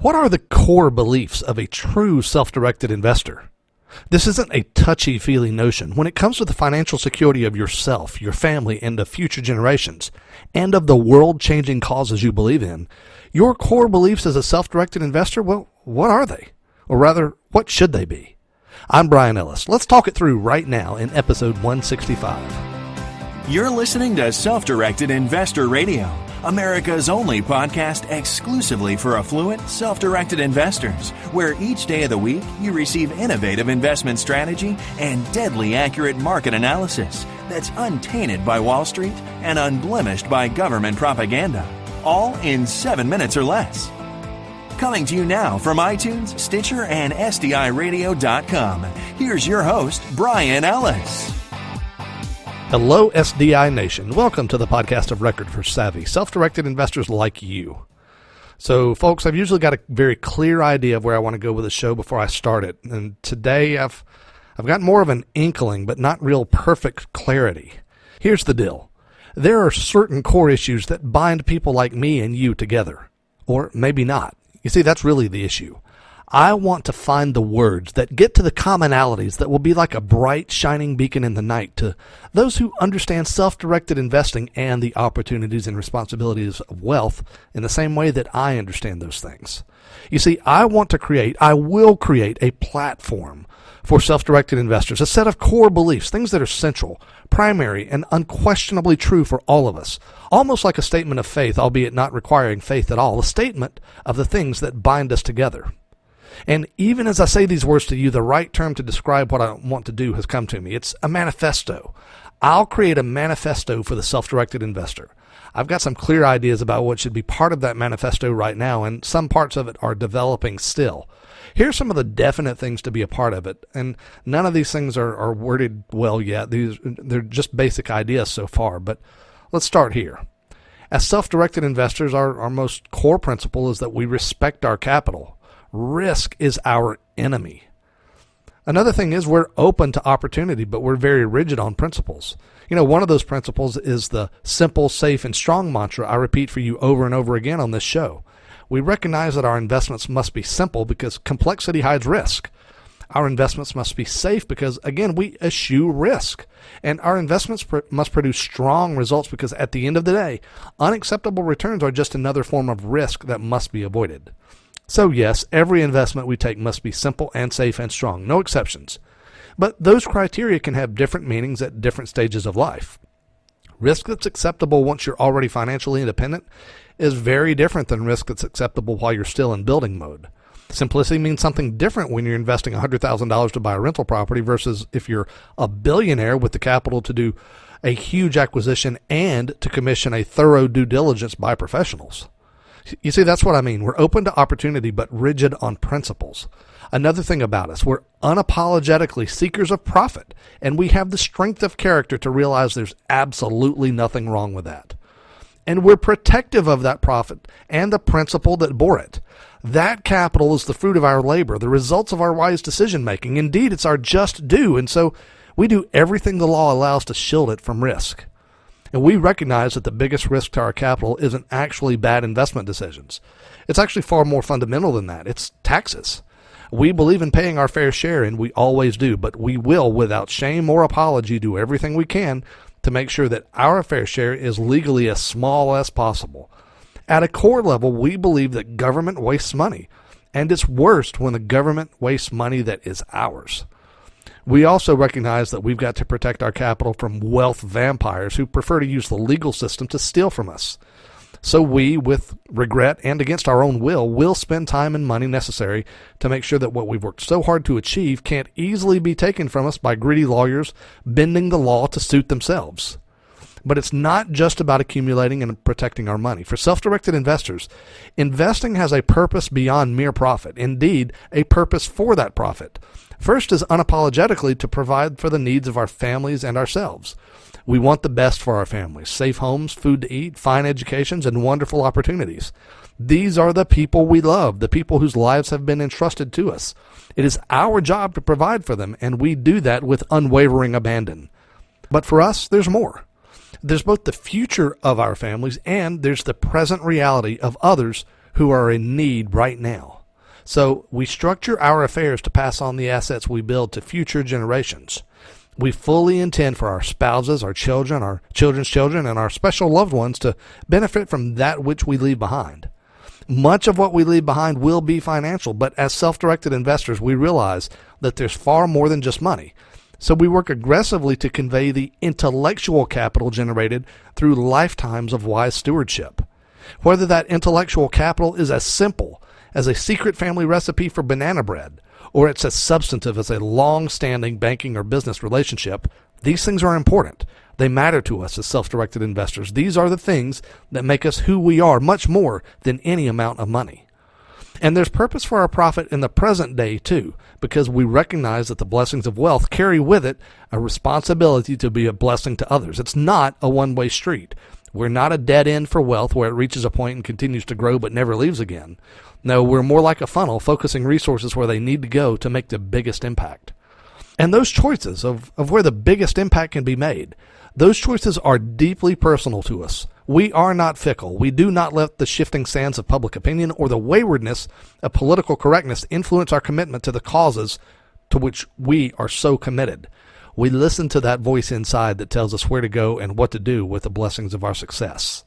What are the core beliefs of a true self-directed investor? This isn't a touchy-feely notion. When it comes to the financial security of yourself, your family, and of future generations, and of the world-changing causes you believe in, your core beliefs as a self-directed investor, well, what are they? Or rather, what should they be? I'm Bryan Ellis. Let's talk it through right now in episode 165. You're listening to Self-Directed Investor Radio, America's only podcast exclusively for affluent, self-directed investors, where each day of the week you receive innovative investment strategy and deadly accurate market analysis that's untainted by Wall Street and unblemished by government propaganda, all in 7 minutes or less. Coming to you now from iTunes, Stitcher, and SDIRadio.com, here's your host, Bryan Ellis. Hello, SDI Nation. Welcome to the podcast of record for savvy, self-directed investors like you. So, folks, I've usually got a very clear idea of where I want to go with the show before I start it. And today I've got more of an inkling, but not real perfect clarity. Here's the deal. There are certain core issues that bind people like me and you together. Or maybe not. You see, that's really the issue. I want to find the words that get to the commonalities that will be like a bright, shining beacon in the night to those who understand self-directed investing and the opportunities and responsibilities of wealth in the same way that I understand those things. You see, I will create a platform for self-directed investors, a set of core beliefs, things that are central, primary, and unquestionably true for all of us. Almost like a statement of faith, albeit not requiring faith at all, a statement of the things that bind us together. And even as I say these words to you, the right term to describe what I want to do has come to me. It's a manifesto. I'll create a manifesto for the self-directed investor. I've got some clear ideas about what should be part of that manifesto right now, and some parts of it are developing still. Here's some of the definite things to be a part of it, and none of these things are worded well yet. They're just basic ideas so far, but let's start here. As self-directed investors, our most core principle is that we respect our capital. Risk is our enemy. Another thing is we're open to opportunity, but we're very rigid on principles. You know, one of those principles is the simple, safe, and strong mantra I repeat for you over and over again on this show. We recognize that our investments must be simple because complexity hides risk. Our investments must be safe because, again, we eschew risk. And our investments must produce strong results because at the end of the day, unacceptable returns are just another form of risk that must be avoided. So yes, every investment we take must be simple and safe and strong, no exceptions. But those criteria can have different meanings at different stages of life. Risk that's acceptable once you're already financially independent is very different than risk that's acceptable while you're still in building mode. Simplicity means something different when you're investing $100,000 to buy a rental property versus if you're a billionaire with the capital to do a huge acquisition and to commission a thorough due diligence by professionals. You see, that's what I mean. We're open to opportunity, but rigid on principles. Another thing about us, we're unapologetically seekers of profit, and we have the strength of character to realize there's absolutely nothing wrong with that. And we're protective of that profit and the principle that bore it. That capital is the fruit of our labor, the results of our wise decision-making. Indeed, it's our just due, and so we do everything the law allows to shield it from risk. And we recognize that the biggest risk to our capital isn't actually bad investment decisions. It's actually far more fundamental than that. It's taxes. We believe in paying our fair share, and we always do, but we will, without shame or apology, do everything we can to make sure that our fair share is legally as small as possible. At a core level, we believe that government wastes money, and it's worst when the government wastes money that is ours. We also recognize that we've got to protect our capital from wealth vampires who prefer to use the legal system to steal from us. So we, with regret and against our own will spend time and money necessary to make sure that what we've worked so hard to achieve can't easily be taken from us by greedy lawyers bending the law to suit themselves. But it's not just about accumulating and protecting our money. For self-directed investors, investing has a purpose beyond mere profit. Indeed, a purpose for that profit. First is unapologetically to provide for the needs of our families and ourselves. We want the best for our families, safe homes, food to eat, fine educations, and wonderful opportunities. These are the people we love, the people whose lives have been entrusted to us. It is our job to provide for them, and we do that with unwavering abandon. But for us, there's more. There's both the future of our families and there's the present reality of others who are in need right now. So we structure our affairs to pass on the assets we build to future generations. We fully intend for our spouses, our children, our children's children, and our special loved ones to benefit from that which we leave behind. Much of what we leave behind will be financial, but as self-directed investors, we realize that there's far more than just money. So we work aggressively to convey the intellectual capital generated through lifetimes of wise stewardship. Whether that intellectual capital is as simple as a secret family recipe for banana bread, or it's as substantive as a long-standing banking or business relationship, these things are important. They matter to us as self-directed investors. These are the things that make us who we are, much more than any amount of money. And there's purpose for our profit in the present day, too, because we recognize that the blessings of wealth carry with it a responsibility to be a blessing to others. It's not a one-way street. We're not a dead end for wealth where it reaches a point and continues to grow but never leaves again. No, we're more like a funnel, focusing resources where they need to go to make the biggest impact. And those choices of where the biggest impact can be made, those choices are deeply personal to us. We are not fickle. We do not let the shifting sands of public opinion or the waywardness of political correctness influence our commitment to the causes to which we are so committed. We listen to that voice inside that tells us where to go and what to do with the blessings of our success.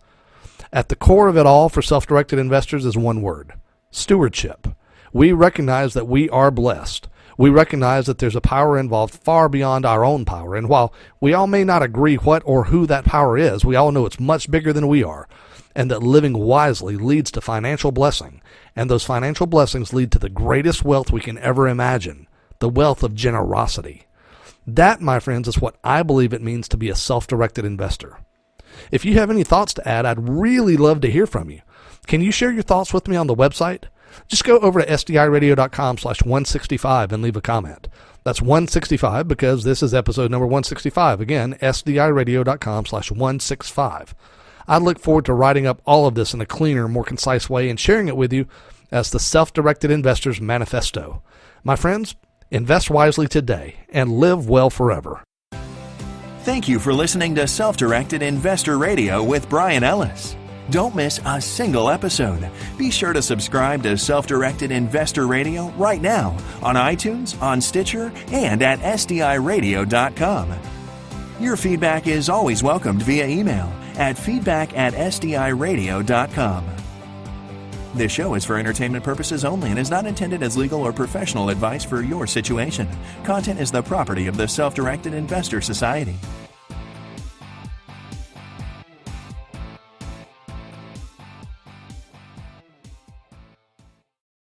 At the core of it all for self-directed investors is one word: stewardship. We recognize that we are blessed. We recognize that there's a power involved far beyond our own power, and while we all may not agree what or who that power is, we all know it's much bigger than we are, and that living wisely leads to financial blessing, and those financial blessings lead to the greatest wealth we can ever imagine, the wealth of generosity. That, my friends, is what I believe it means to be a self-directed investor. If you have any thoughts to add, I'd really love to hear from you. Can you share your thoughts with me on the website? Just go over to sdiradio.com/165 and leave a comment. That's 165 because this is episode number 165. Again, sdiradio.com/165. I look forward to writing up all of this in a cleaner, more concise way and sharing it with you as the Self-Directed Investor's Manifesto. My friends, invest wisely today and live well forever. Thank you for listening to Self-Directed Investor Radio with Bryan Ellis. Don't miss a single episode. Be sure to subscribe to Self-Directed Investor Radio right now on iTunes, on Stitcher, and at SDIRadio.com. Your feedback is always welcomed via email at feedback@SDIRadio.com. This show is for entertainment purposes only and is not intended as legal or professional advice for your situation. Content is the property of the Self-Directed Investor Society.